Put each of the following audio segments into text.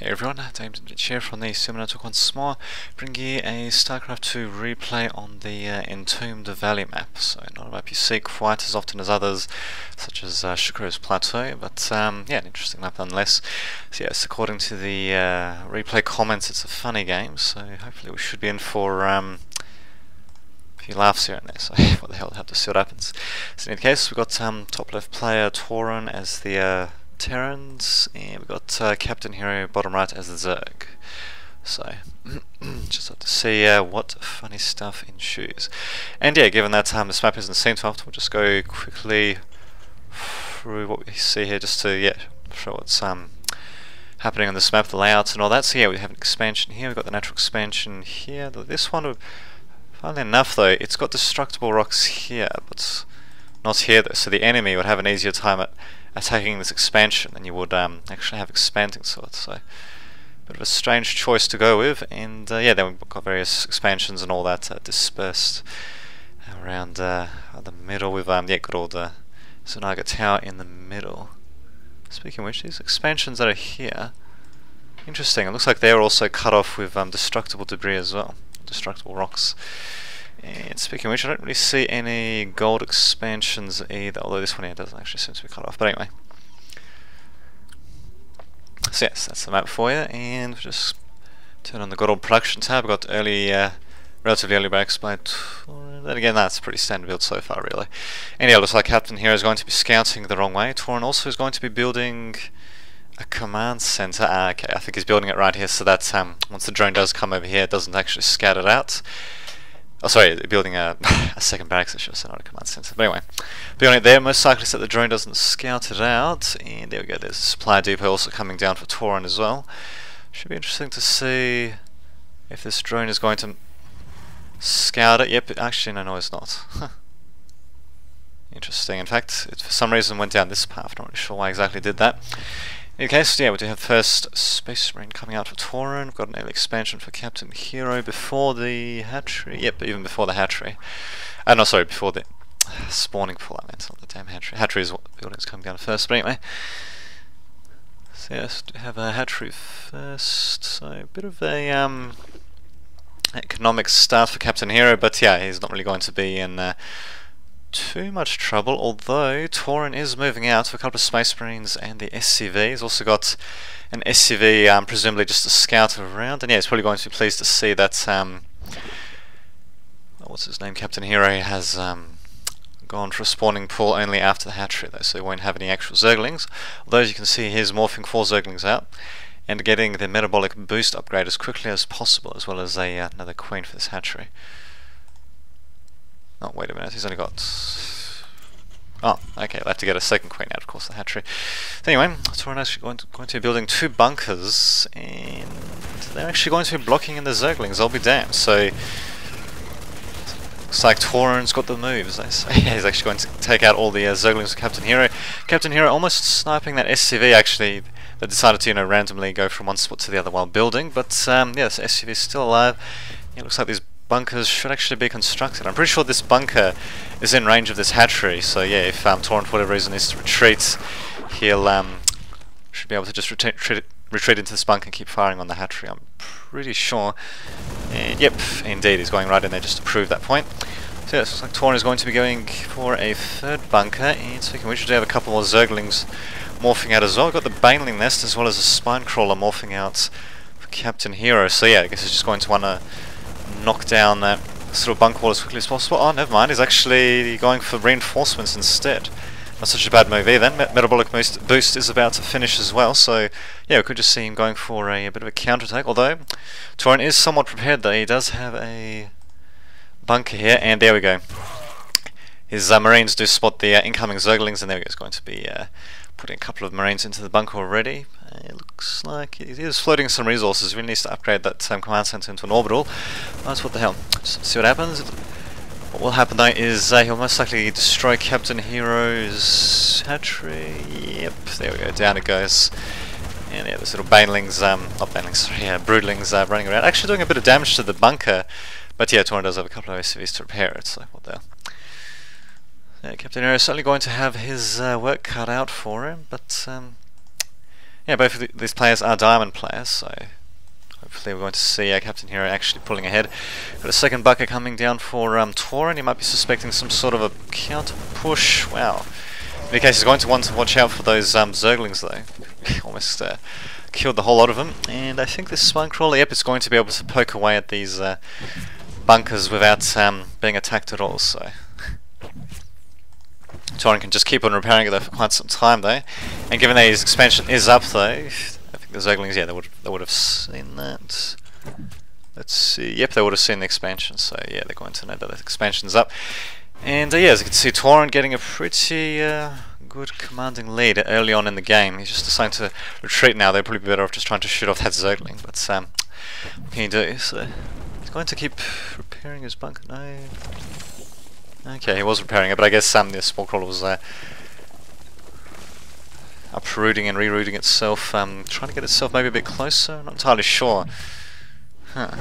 Hey everyone, David here from the Seminar Talk once more, bringing you a Starcraft 2 replay on the Entombed Valley map. So not a map you see quite as often as others, such as Shukro's Plateau, but yeah, an interesting map nonetheless. So yes, according to the replay comments, it's a funny game, so hopefully we should be in for a few laughs here and there, so what the hell, we'll have to see what happens. So in any case, we've got top left player Tauren as the Terrans, and we've got Captain Hero bottom right as the Zerg. So just have to see what funny stuff ensues. And yeah, given that this map isn't seen too often, we'll just go quickly through what we see here just to show what's happening on this map, the layouts and all that. So yeah, we have an expansion here, we've got the natural expansion here. This one, funnily enough though, it's got destructible rocks here, but not here though, so the enemy would have an easier time at attacking this expansion than you would actually have expanding swords. So, bit of a strange choice to go with, and yeah, then we've got various expansions and all that dispersed around the middle. We've got all the Zanaga Tower in the middle. Speaking of which, these expansions that are here, interesting. It looks like they're also cut off with destructible debris as well, destructible rocks. And speaking of which, I don't really see any gold expansions either, although this one here doesn't actually seem to be cut off. But anyway, so yes, that's the map for you, and we'll just turn on the good old production tab. We've got relatively early breaks by then again, that's pretty standard build so far, really. And yeah, it looks like Captain here is going to be scouting the wrong way. Tauren also is going to be building a command center. Okay, I think he's building it right here so that once the drone does come over here, it doesn't actually scatter it out. Oh, sorry, building a second barracks, I should have said, not a command center. But anyway, building it there, most likely so that the drone doesn't scout it out. And there we go, there's a supply depot also coming down for Tauren as well. Should be interesting to see if this drone is going to scout it. Yep, actually, no, it's not. Interesting. In fact, it for some reason went down this path. Not really sure why exactly it did that. In any case, yeah, we do have the first Space Marine coming out for Tauren. We've got an early expansion for Captain Hero before the hatchery. Yep, even before the hatchery. No, sorry, before the spawning pool, I meant, not the damn hatchery. Hatchery is what the building's coming down first, but anyway. So yes, we have a hatchery first. So a bit of a economic start for Captain Hero, but yeah, he's not really going to be in too much trouble, although Tauren is moving out for a couple of Space Marines and the SCV. He's also got an SCV, presumably just a scout around, and yeah, he's probably going to be pleased to see that what's his name, Captain Hero has gone for a spawning pool only after the hatchery though, so he won't have any actual Zerglings, although as you can see he's morphing 4 Zerglings out and getting the metabolic boost upgrade as quickly as possible, as well as another queen for this hatchery. Oh, wait a minute, he's only got... Oh, okay, I'll have to get a second queen out, of course, the hatchery. Anyway, Tauren actually going to be building 2 bunkers, and they're actually going to be blocking in the Zerglings, I'll be damned. So, looks like Tauren's got the moves, I say. He's actually going to take out all the Zerglings with Captain Hero. Captain Hero almost sniping that SCV, actually. They decided to, randomly go from one spot to the other while building, but yes, SCV is still alive. It looks like these bunkers should actually be constructed. I'm pretty sure this bunker is in range of this hatchery, so yeah, if Tauren for whatever reason needs to retreat, he'll should be able to just retreat into this bunker and keep firing on the hatchery, I'm pretty sure. And yep, indeed, he's going right in there just to prove that point. So yes, looks like Tauren is going to be going for a 3rd bunker, and speaking of which, we do have a couple more Zerglings morphing out as well. We've got the Baneling Nest as well as a Spine Crawler morphing out for Captain Hero, so yeah, I guess he's just going to want to knock down that sort of bunker wall as quickly as possible. Oh, never mind, he's actually going for reinforcements instead. Not such a bad move either. Metabolic boost is about to finish as well, so yeah, we could just see him going for a bit of a counterattack, although Tauren is somewhat prepared though. He does have a bunker here, and there we go. His Marines do spot the incoming Zerglings, and there we go, he's going to be putting a couple of Marines into the bunker already. It looks like he is floating some resources. He really needs to upgrade that command center into an orbital. That's what the hell. Just see what happens. What will happen though is he'll most likely destroy Captain Hero's hatchery. Yep, there we go, down it goes. And yeah, this little banelings, not banelings, sorry, yeah, broodlings running around. Actually doing a bit of damage to the bunker. But yeah, Tauren does have a couple of SCVs to repair it, so what the hell. Yeah, Captain Hero is certainly going to have his work cut out for him, but yeah, both of these players are diamond players, so hopefully we're going to see Captain Hero actually pulling ahead. Got a second bunker coming down for Tauren. He might be suspecting some sort of a counter push. Wow. In any case, he's going to want to watch out for those Zerglings though. Almost killed the whole lot of them. And I think this spine crawler, yep, it's going to be able to poke away at these bunkers without being attacked at all. So Tauren can just keep on repairing it though for quite some time though. And given that his expansion is up though, I think the Zerglings, yeah, they would have seen that. Let's see. Yep, they would have seen the expansion. So yeah, they're going to know that the expansion's up. And yeah, as you can see, Tauren getting a pretty good commanding lead early on in the game. He's just deciding to retreat now. They're probably better off just trying to shoot off that Zergling. But what can you do? So he's going to keep repairing his bunker. No. Okay, he was repairing it, but I guess the small crawler was uprooting and rerouting itself, trying to get itself maybe a bit closer. Not entirely sure. Huh.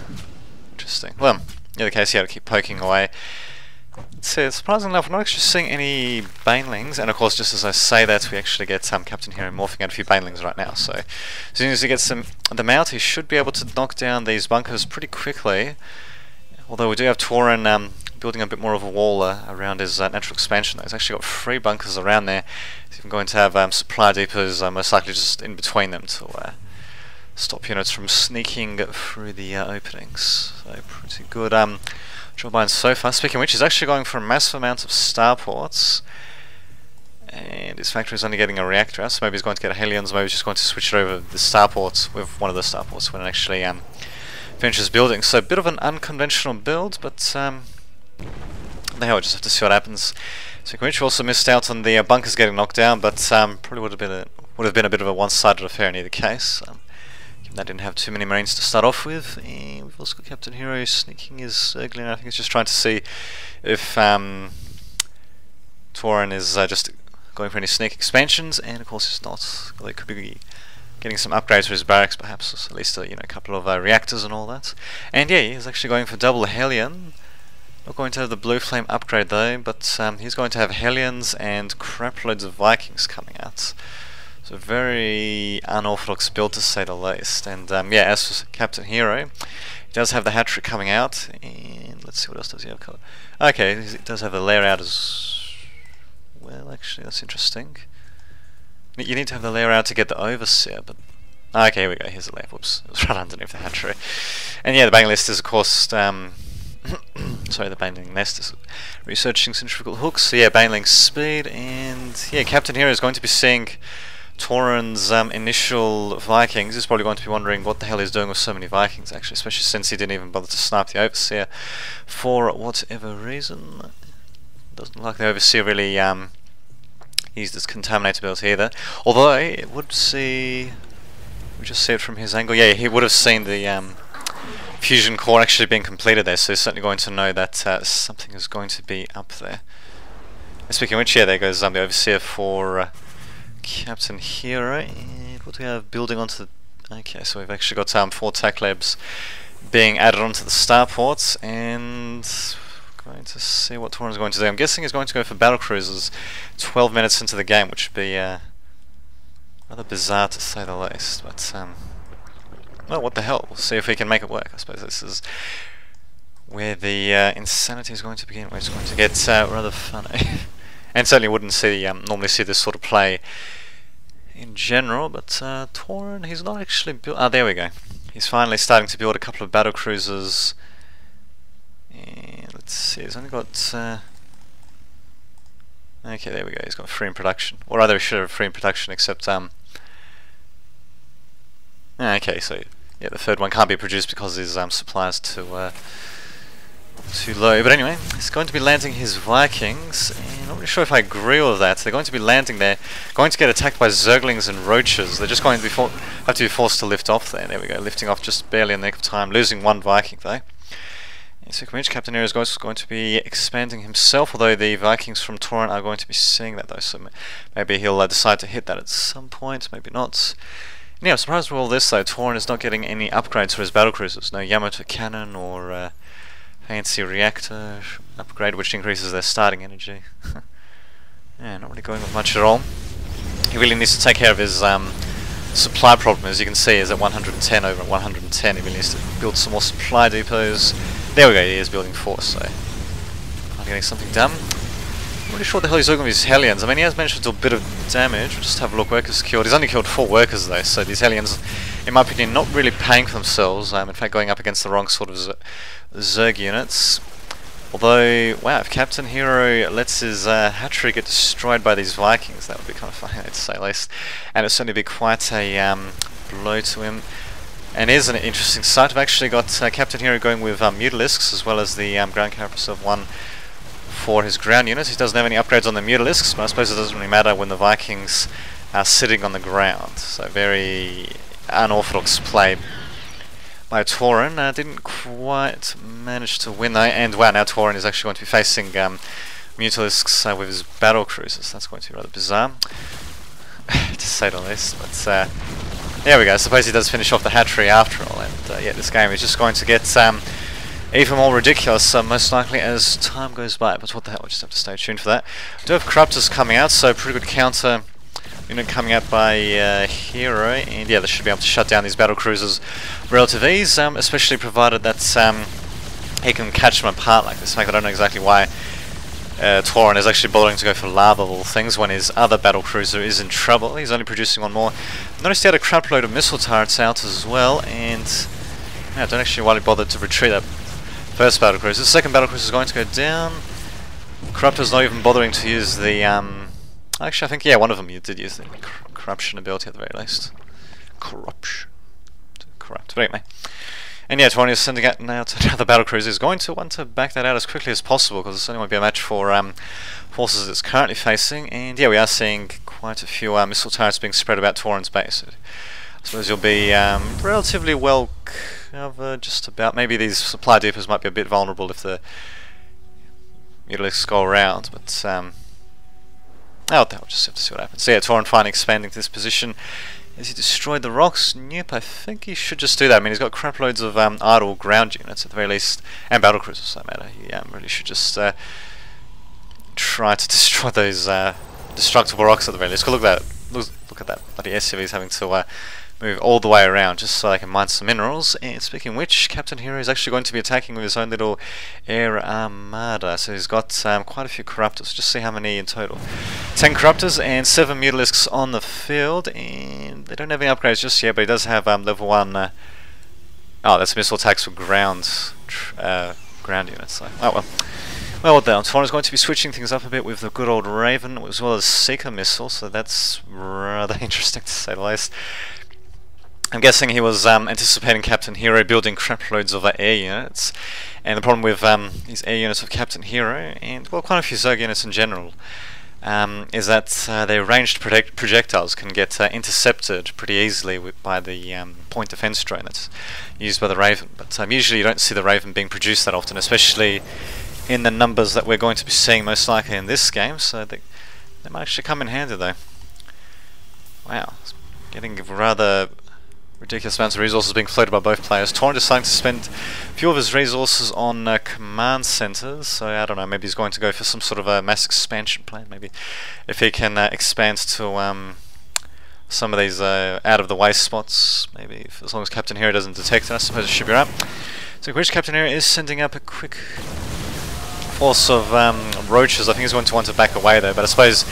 Interesting. Well, in the case, he had to keep poking away. So, surprisingly enough, we're not actually seeing any banelings, and of course, just as I say that, we actually get Captain Hero morphing out a few banelings right now. So, as soon as he gets them out, he should be able to knock down these bunkers pretty quickly. Although we do have Tauren building a bit more of a wall around his natural expansion. He's actually got 3 bunkers around there. He's even going to have supply depots most likely just in between them to stop units from sneaking through the openings. So, pretty good. Job line so far. Speaking of which, he's actually going for a massive amount of starports, and his factory is only getting a reactor out, so maybe he's going to get a Hellions, maybe he's just going to switch it over the starports with one of the starports when it actually finishes building. So a bit of an unconventional build, but anyhow, we'll just have to see what happens. Speaking of which, we also missed out on the bunkers getting knocked down, but probably would have been a bit of a one-sided affair in either case. That didn't have too many Marines to start off with, and we've also got Captain Hero sneaking his Zergling. I think he's just trying to see if Tauren is just going for any sneak expansions, and of course he's not. Although he could be getting some upgrades for his barracks, perhaps, at least a couple of reactors and all that. And yeah, he's actually going for double Hellion. Not going to have the Blue Flame upgrade though, but he's going to have Hellions and crap loads of Vikings coming out. So very unorthodox build to say the least. And yeah, as for Captain Hero, he does have the hat trick coming out, and let's see what else does he have. Okay, he does have the layer out as well. Actually, that's interesting. You need to have the layer out to get the Overseer, but okay, here we go. Here's the layer. Whoops, it was right underneath the hat trick. And yeah, the bang list is of course sorry, the Baneling nest is researching centrifugal hooks. So yeah, Baneling speed, and yeah, Captain Hero is going to be seeing Tauren's initial Vikings. He's probably going to be wondering what the hell he's doing with so many Vikings, actually, especially since he didn't even bother to snipe the Overseer for whatever reason. Doesn't look like the Overseer really used his contaminate ability either. Although it would see, we just see it from his angle. Yeah, he would have seen the fusion core actually being completed there, so he's certainly going to know that something is going to be up there. And speaking of which, yeah, there goes the Overseer for Captain Hero. And what do we have building onto the... Okay, so we've actually got 4 tech labs being added onto the starports, and going to see what Tauren's going to do. I'm guessing he's going to go for battle cruisers 12 minutes into the game, which would be rather bizarre to say the least. But well, what the hell? We'll see if we can make it work. I suppose this is where the insanity is going to begin, where it's going to get rather funny. And certainly wouldn't see normally see this sort of play in general, but Tauren, he's not actually built... Ah, there we go. He's finally starting to build a couple of battle cruisers. And let's see, he's only got... okay, there we go, he's got 3 in production. Or rather, he should have 3 in production, except... okay, so yeah, the 3rd one can't be produced because his supplies too low. But anyway, he's going to be landing his Vikings, and I'm not really sure if I agree with that. They're going to be landing there, going to get attacked by Zerglings and Roaches. They're just going to be have to be forced to lift off there. There we go, lifting off just barely in the nick of time, losing 1 Viking though. And so Captain Hero is going to be expanding himself, although the Vikings from Tauren are going to be seeing that though, so maybe he'll decide to hit that at some point, maybe not. And yeah, I'm surprised with all this though. Tauren is not getting any upgrades for his battlecruisers. No Yamato cannon or fancy reactor upgrade, which increases their starting energy. Yeah, not really going with much at all. He really needs to take care of his supply problem, as you can see, is at 110 over at 110. He really needs to build some more supply depots. There we go, he is building 4, so I'm getting something done. I'm not really sure what the hell he's doing with his Hellions. I mean, he has managed to do a bit of damage. We'll just have a look. Workers killed. He's only killed 4 workers though, so these Hellions, in my opinion, not really paying for themselves. In fact, going up against the wrong sort of Zerg units. Although, wow, if Captain Hero lets his hatchery get destroyed by these Vikings, that would be kind of funny, to say the least. And it'd certainly be quite a blow to him. And here's an interesting sight. I've actually got Captain Hero going with Mutalisks, as well as the ground carapace of 1 for his ground units. He doesn't have any upgrades on the Mutalisks, but I suppose it doesn't really matter when the Vikings are sitting on the ground. So very unorthodox play by Tauren. Didn't quite manage to win though, and wow, now Tauren is actually going to be facing Mutalisks with his battle cruisers. That's going to be rather bizarre, to say the least. But there we go. I suppose he does finish off the hatchery after all, and yeah, this game is just going to get even more ridiculous, most likely, as time goes by. But what the hell, we'll just have to stay tuned for that. We do have Corruptors coming out, so pretty good counter unit coming out by Hero, and yeah, they should be able to shut down these battle cruisers relative ease, especially provided that he can catch them apart like this. In fact, I don't know exactly why Tauren is actually bothering to go for lava of all things when his other battle cruiser is in trouble. He's only producing 1 more. Noticed he had a crap load of missile turrets out as well, and yeah, I don't actually know why he bothered to retreat that first battle cruiser. The second battle cruiser is going to go down. Corruptor's not even bothering to use the actually, I think, yeah, one of them you did use the corruption ability at the very least. Corruption. Corrupt. But anyway. And yeah, Tauren is sending out now to another battle cruiser. He's going to want to back that out as quickly as possible, because it certainly won't be a match for forces it's currently facing. And yeah, we are seeing quite a few missile turrets being spread about Tauren's base. I suppose you'll be relatively well covered, just about. Maybe these supply depots might be a bit vulnerable if the Mutalisks go around, but oh, we'll just have to see what happens. So yeah, Tauren finally expanding to this position. Has he destroyed the rocks? Nope, I think he should just do that. I mean, he's got crap loads of idle ground units at the very least, and battle cruisers for that matter. He really should just try to destroy those destructible rocks at the very least. Look at that! Look at that! Bloody SCV's having to move all the way around just so they can mine some minerals. And speaking of which, Captain Hero is actually going to be attacking with his own little air armada. So he's got quite a few corruptors. Just see how many in total. 10 corruptors and 7 mutalisks on the field, and they don't have any upgrades just yet, but he does have level 1 oh, that's missile attacks for ground units. So, oh well. Well, then, Tauren is going to be switching things up a bit with the good old Raven, as well as Seeker missile, so that's rather interesting to say the least. I'm guessing he was anticipating Captain Hero building crap loads of air units, and the problem with these air units of Captain Hero, and well, quite a few Zerg units in general, is that their ranged projectiles can get intercepted pretty easily by the point defense drone that's used by the Raven. But usually you don't see the Raven being produced that often, especially in the numbers that we're going to be seeing most likely in this game, so they might actually come in handy though. Wow, getting rather ridiculous amounts of resources being floated by both players. Tauren deciding to spend a few of his resources on command centers, so I don't know, maybe he's going to go for some sort of a mass expansion plan. Maybe if he can expand to some of these out of the way spots, maybe if, as long as Captain Hero doesn't detect it, I suppose it should be right. So which Captain Hero is sending up a quick force of roaches. I think he's going to want to back away though, but I suppose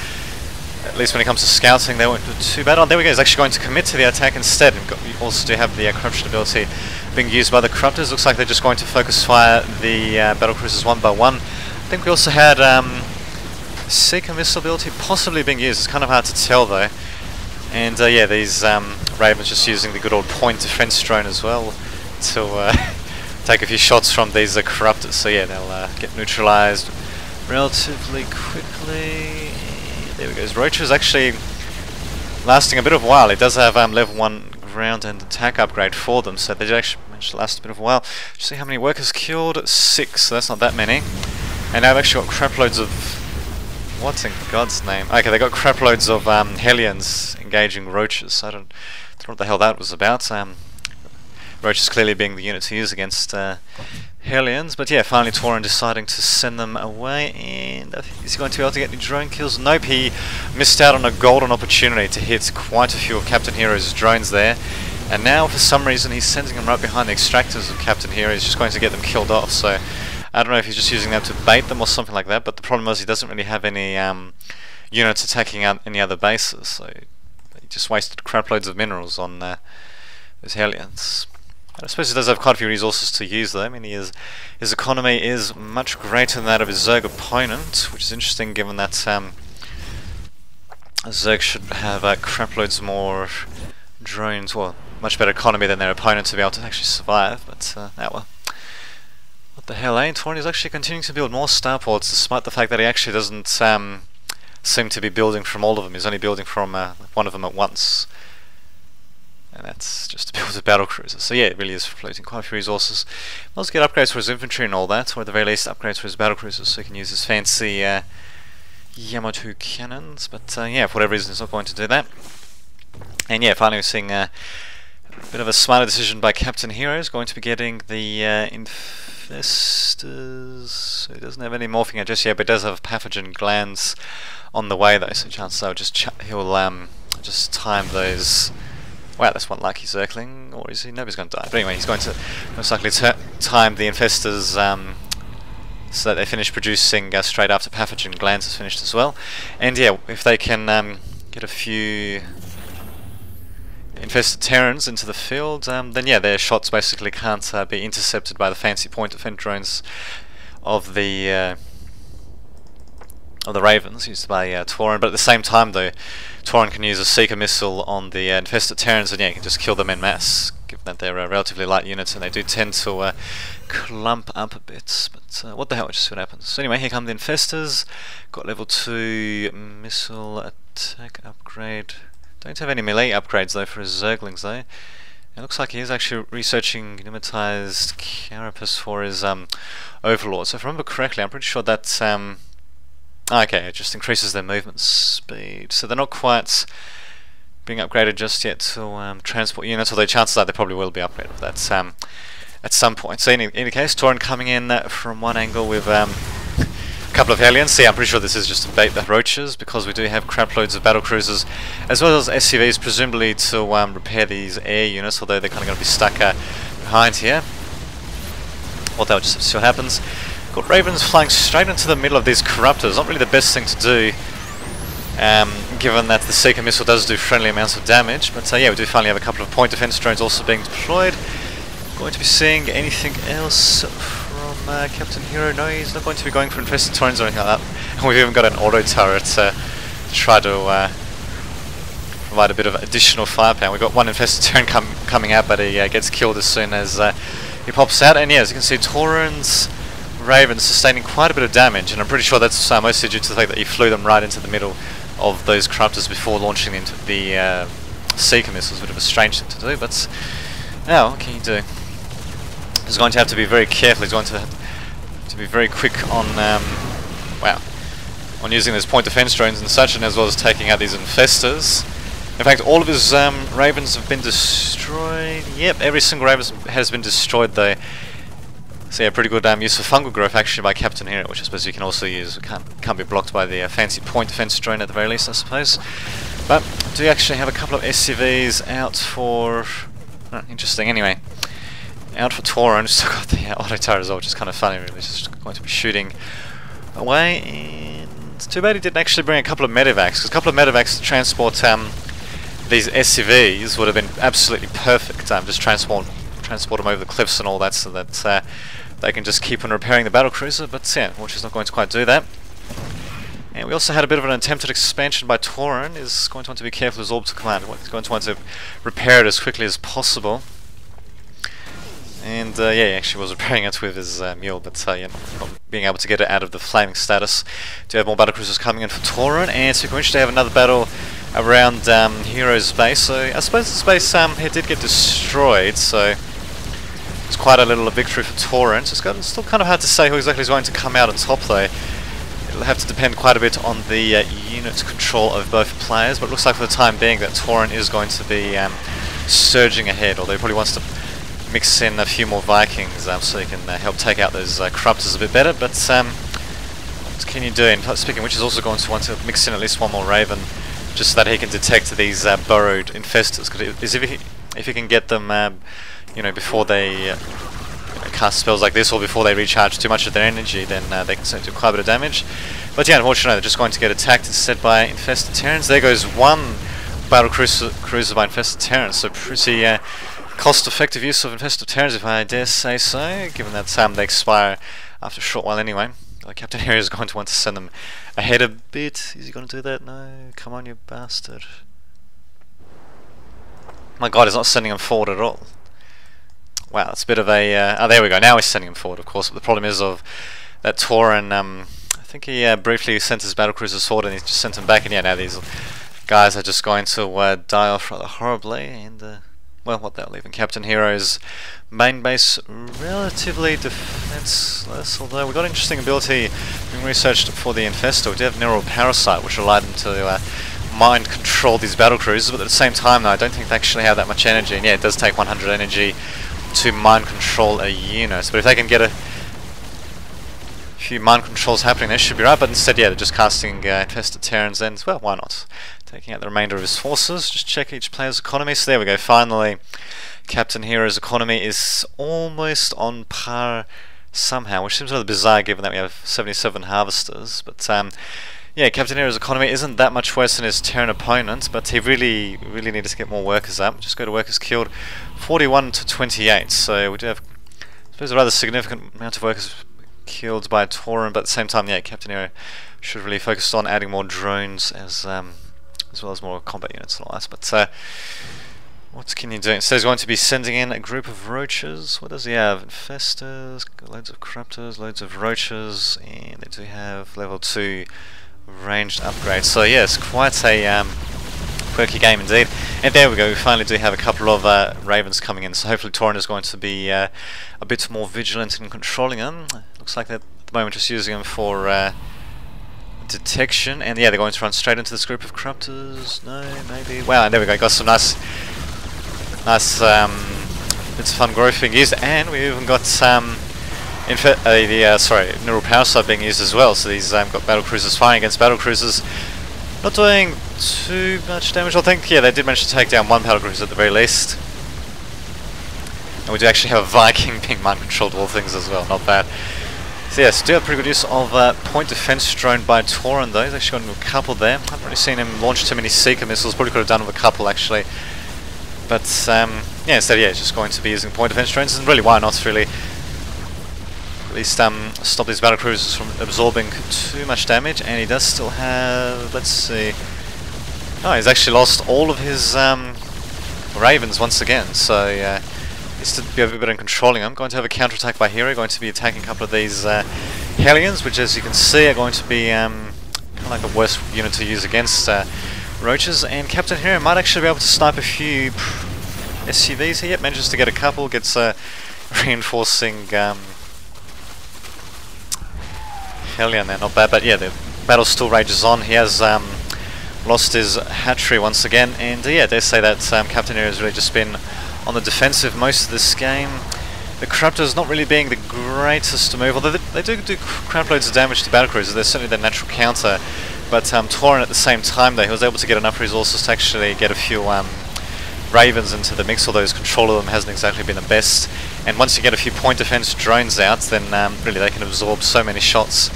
at least when it comes to scouting they won't do too bad. Oh, there we go, he's actually going to commit to the attack instead. And we also do have the corruption ability being used by the corruptors. Looks like they're just going to focus fire the battle cruisers one by one. I think we also had Seeker missile ability possibly being used. It's kind of hard to tell though. And yeah, these Ravens just using the good old point defense drone as well to take a few shots from these corruptors. So yeah, they'll get neutralized relatively quickly. There we go. His Roach is actually lasting a bit of a while. It does have level 1 ground and attack upgrade for them, so they actually managed to last a bit of a while. Just see how many workers killed. 6, so that's not that many. And now they've actually got crap loads of... what in God's name? Okay, they got crap loads of Hellions engaging Roaches. So I don't know what the hell that was about. Roaches clearly being the unit to use against Hellions, but yeah, finally Tauren deciding to send them away, and is he going to be able to get any drone kills? Nope, he missed out on a golden opportunity to hit quite a few of Captain Hero's drones there, and now for some reason he's sending them right behind the extractors of Captain Hero. He's just going to get them killed off, so I don't know if he's just using them to bait them or something like that, but the problem is he doesn't really have any units attacking out any other bases, so he just wasted crap loads of minerals on those Hellions. I suppose he does have quite a few resources to use though. I mean, his economy is much greater than that of his Zerg opponent, which is interesting given that Zerg should have crap loads more drones, well, much better economy than their opponent to be able to actually survive, but well. What the hell, Tauren is actually continuing to build more starports despite the fact that he actually doesn't seem to be building from all of them. He's only building from one of them at once. And that's just to build a battle cruiser. So yeah, it really is floating quite a few resources. He'll also get upgrades for his infantry and all that, or at the very least upgrades for his battle cruisers, so he can use his fancy Yamato cannons. But yeah, for whatever reason he's not going to do that. And yeah, finally we're seeing a bit of a smarter decision by Captain Hero. He's going to be getting the infestors. So he doesn't have any morphing out just yet, but he does have pathogen glands on the way though, so chances are he'll just time those. Wow, that's one lucky circling, or is he? Nobody's going to die. But anyway, he's going to most likely time the infestors so that they finish producing straight after pathogen glands is finished as well. And yeah, if they can get a few infested Terrans into the field, then yeah, their shots basically can't be intercepted by the fancy point defense drones of the Ravens used by Tauren. But at the same time though, Tauren can use a Seeker missile on the infested Terrans, and yeah, you can just kill them en masse, given that they're relatively light units and they do tend to clump up a bit. But what the hell, we'll just see what happens. So anyway, here come the infestors. Got level 2 missile attack upgrade. Don't have any melee upgrades though for his Zerglings though. It looks like he is actually researching pneumatized carapace for his Overlord. So if I remember correctly, I'm pretty sure that okay, it just increases their movement speed. So they're not quite being upgraded just yet to transport units, although chances are they probably will be upgraded for that at some point. So in any case, Tauren coming in from one angle with a couple of Hellions. See, I'm pretty sure this is just to bait the roaches, because we do have crap loads of battle cruisers as well as SCVs, presumably to repair these air units, although they're kind of going to be stuck behind here. Well, they'll just see what happens. Got Ravens flying straight into the middle of these corruptors. Not really the best thing to do, given that the Seeker missile does do friendly amounts of damage. But yeah, we do finally have a couple of point defense drones also being deployed. Going to be seeing anything else from Captain Hero? No, he's not going to be going for infested Taurens or anything like that. And we've even got an auto turret to try to provide a bit of additional firepower. We've got one infested Tauren coming out, but he gets killed as soon as he pops out. And yeah, as you can see, Tauren's Ravens sustaining quite a bit of damage, and I'm pretty sure that's mostly due to the fact that he flew them right into the middle of those corruptors before launching into the Seeker missiles. A bit of a strange thing to do, but now what can you do? He's going to have to be very careful. He's going to have to be very quick on on using those point defense drones and such, and as well as taking out these infestors. In fact, all of his Ravens have been destroyed. Yep, every single Raven has been destroyed though. So yeah, pretty good use of fungal growth actually by Captain Hero, which I suppose you can also use. Can't be blocked by the fancy point defense drone at the very least, I suppose. But do you actually have a couple of SCVs out for... interesting, anyway. Out for Tauren, just got the auto turret as well, which is kind of funny really. Just going to be shooting away, and it's too bad he didn't actually bring a couple of medevacs, because a couple of medevacs to transport these SCVs would have been absolutely perfect. Just transport them over the cliffs and all that, so that they can just keep on repairing the battle cruiser. But yeah, which is not going to quite do that. And we also had a bit of an attempted expansion by Tauren. Is going to want to be careful of his orbital command. He's going to want to repair it as quickly as possible. And yeah, he actually was repairing it with his mule, but you know, not being able to get it out of the flaming status. Do have more battle cruisers coming in for Tauren, and so we're going to have another battle around Hero's base. So I suppose this base here did get destroyed, so it's quite a little victory for Tauren. So it's still kind of hard to say who exactly is going to come out on top though. It'll have to depend quite a bit on the unit control of both players, but it looks like for the time being that Tauren is going to be surging ahead, although he probably wants to mix in a few more Vikings so you can help take out those corruptors a bit better. But what can you do? And speaking of which, is also going to want to mix in at least one more Raven, just so that he can detect these burrowed infestors. Because if he can get them, you know, before they cast spells like this, or before they recharge too much of their energy, then they can certainly do quite a bit of damage. But yeah, unfortunately, they're just going to get attacked instead by infested Terrans. There goes one battle cruiser by infested Terrans. So pretty cost-effective use of infested Terrans, if I dare say so, given that they expire after a short while anyway. Captain Harry is going to want to send them ahead a bit. Is he going to do that? No, come on, you bastard. My god, he's not sending them forward at all. Wow, that's a bit of a... oh, there we go, now he's sending him forward, of course, but the problem is of that Tauren, I think he briefly sent his battlecruisers forward and he just sent them back, and yeah, now these guys are just going to die off rather horribly, and, well, what they're leaving Captain Hero's main base relatively defenseless, although we've got an interesting ability being researched for the Infestor. We do have Neural Parasite, which will allow them to mind control these battlecruisers, but at the same time, though, I don't think they actually have that much energy, and yeah, it does take 100 energy to mind control a unit, but if they can get a few mind controls happening, they should be right. But instead, yeah, they're just casting infested Terrans, and well, why not? Taking out the remainder of his forces. Just check each player's economy. So there we go. Finally, Captain Hero's economy is almost on par somehow, which seems rather bizarre given that we have 77 harvesters. But yeah, Captain Hero's economy isn't that much worse than his Terran opponent, but he really needs to get more workers up. Just go to workers killed, 41 to 28. So we do have, I suppose, a rather significant amount of workers killed by Tauren, but at the same time, yeah, Captain Hero should really focus on adding more drones as well as more combat units and all that. But what can you do? Instead, he's going to be sending in a group of roaches. What does he have? Infestors, loads of corruptors, loads of roaches, and they do have level 2 ranged upgrades. So yes, quite a quirky game indeed. And there we go, we finally do have a couple of ravens coming in, so hopefully Tauren is going to be a bit more vigilant in controlling them. Looks like they're at the moment just using them for detection, and yeah, they're going to run straight into this group of corruptors. No, maybe. Wow, and there we go, got some nice bits of fun growth being used, and we even got Neural Parasite being used as well. So these got battlecruisers firing against battlecruisers, not doing too much damage. I think, yeah, they did manage to take down one battlecruiser at the very least. And we do actually have a Viking being mind controlled, all things as well, not bad. So yes, do have pretty good use of point defense drone by Tauren though. He's actually got a couple there. I haven't really seen him launch too many Seeker missiles, probably could have done with a couple actually. But yeah, instead, yeah, he's just going to be using point defense drones, and really, why not really? At least stop these battlecruisers from absorbing too much damage. And he does still have, let's see, oh, he's actually lost all of his ravens once again, so needs to be a bit better in controlling them. Going to have a counterattack by Hero, going to be attacking a couple of these Hellions, which as you can see are going to be kind of like a worse unit to use against roaches. And Captain Hero might actually be able to snipe a few SCVs here. Yep, manages to get a couple, gets reinforcing Hellion there, not bad, but yeah, the battle still rages on. He has lost his hatchery once again, and yeah, they say that Captain Hero has really just been on the defensive most of this game. The Corruptors not really being the greatest to move, although they do crap loads of damage to battlecruisers. They're certainly their natural counter, but Tauren at the same time though, he was able to get enough resources to actually get a few Ravens into the mix, although his control of them hasn't exactly been the best. And once you get a few point defense drones out, then really they can absorb so many shots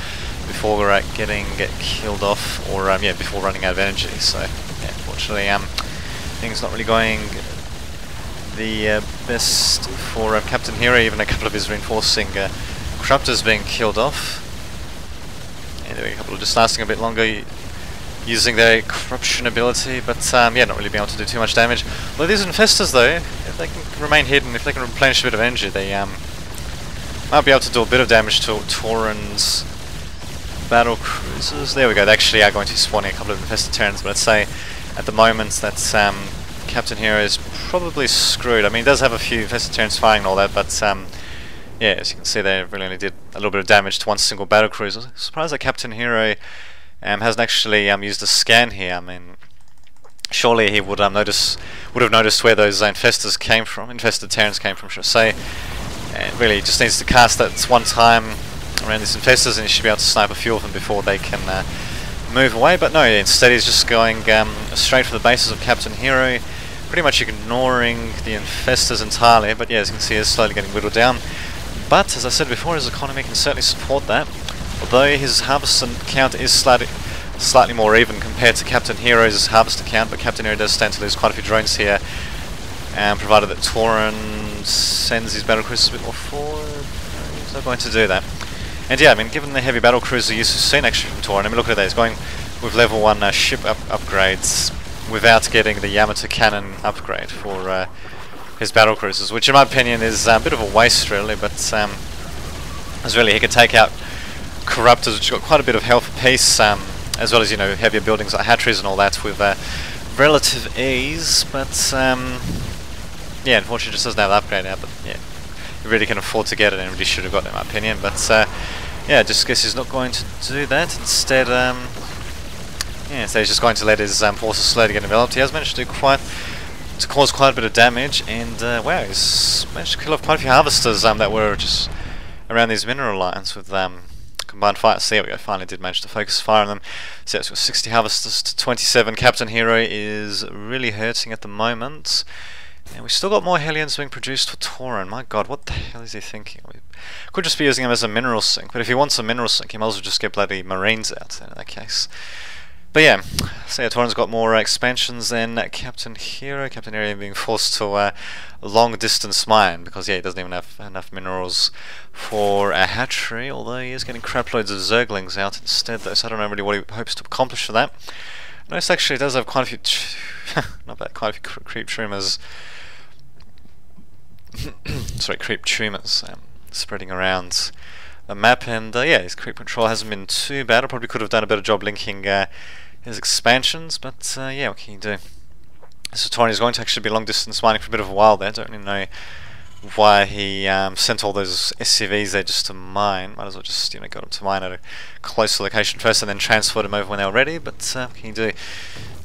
before getting killed off, or yeah, before running out of energy. So yeah, unfortunately, things not really going the best for Captain Hero. Even a couple of his reinforcing Corruptors being killed off. And there are a couple of just lasting a bit longer, using their corruption ability, but yeah, not really being able to do too much damage. Although these Infestors though, if they can remain hidden, if they can replenish a bit of energy, they might be able to do a bit of damage to Tauren's battle cruisers. There we go, they actually are going to be spawning a couple of Infested Terrans, but I'd say at the moment that Captain Hero is probably screwed. I mean, he does have a few Infested Terrans firing and all that, but yeah, as you can see, they really only did a little bit of damage to one single battle cruiser. Surprised that Captain Hero hasn't actually used a scan here. I mean, surely he would have noticed where those infested Terrans came from, should I say. And really, he just needs to cast that one time around these infestors, and he should be able to snipe a few of them before they can move away. But no, instead he's just going straight for the bases of Captain Hero, pretty much ignoring the infestors entirely. But yeah, as you can see, he's slowly getting whittled down. But as I said before, his economy can certainly support that. Although his harvest count is slightly more even compared to Captain Hero's harvest count, but Captain Hero does stand to lose quite a few drones here, provided that Tauren sends his battlecruisers a bit more forward. He's not going to do that. And yeah, I mean, given the heavy battlecruiser use we've seen actually from Tauren, I mean, look at that, he's going with level 1 ship upgrades without getting the Yamato cannon upgrade for his battlecruisers, which in my opinion is a bit of a waste really, but as really he can take out Corruptors, which got quite a bit of health peace, as well as, you know, heavier buildings like hatcheries and all that with relative ease. But yeah, unfortunately, just doesn't have the upgrade now. But yeah, he really can afford to get it, and really should have got it, in my opinion. But yeah, just guess he's not going to do that. Instead, yeah, so he's just going to let his forces slowly get developed. He has managed to cause quite a bit of damage, and wow, he's managed to kill off quite a few harvesters that were just around these mineral lines with combined fire. So there we go, finally did manage to focus fire on them. So it's got 60 harvesters to 27. Captain Hero is really hurting at the moment. And we've still got more Hellions being produced for Tauren. My god, what the hell is he thinking? We could just be using him as a mineral sink, but if he wants a mineral sink, he might as well just get bloody Marines out in that case. But yeah, so yeah, Tauren's got more expansions than Captain Hero. Captain Hero being forced to long distance mine because yeah, he doesn't even have enough minerals for a hatchery, although he is getting crap loads of Zerglings out instead though, so I don't know really what he hopes to accomplish for that. Notice actually it does have quite a few not bad, quite a few creep tumors sorry, creep tumors spreading around the map, and yeah, his creep control hasn't been too bad. I probably could have done a better job linking his expansions, but yeah, what can you do? So Tauren is going to actually be long distance mining for a bit of a while there. Don't really know why he sent all those SCVs there just to mine. Might as well just, you know, got them to mine at a closer location first and then transferred them over when they were ready, but what can you do?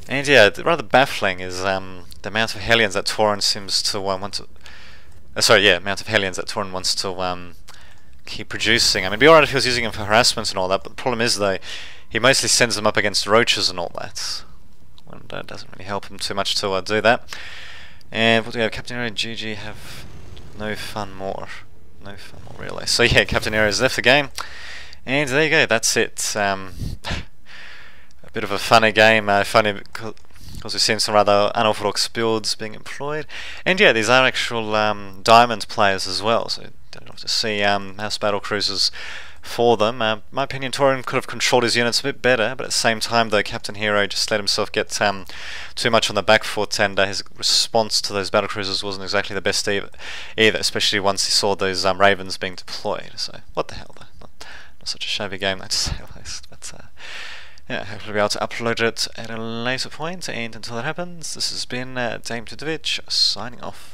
And yeah, rather baffling is the amount of Hellions that Tauren seems to want to... sorry, yeah, amount of Hellions that Tauren wants to keep producing. I mean, it'd be alright if he was using them for harassment and all that, but the problem is though, he mostly sends them up against roaches and all that. And that doesn't really help him too much to do that. And what do we have? Captain Hero and GG have no fun more. No fun more, really. So yeah, Captain Hero has left the game. And there you go, that's it. A bit of a funny game, funny because we've seen some rather unorthodox builds being employed. And yeah, these are actual diamond players as well, so don't have to see house battle cruisers for them. My opinion, Tauren could have controlled his units a bit better, but at the same time though, Captain Hero just let himself get too much on the back foot, and his response to those battlecruisers wasn't exactly the best either, especially once he saw those ravens being deployed. So what the hell though, not such a shabby game, I'd say at least. But yeah, hopefully we'll be able to upload it at a later point, and until that happens, this has been Dame Tudovich signing off.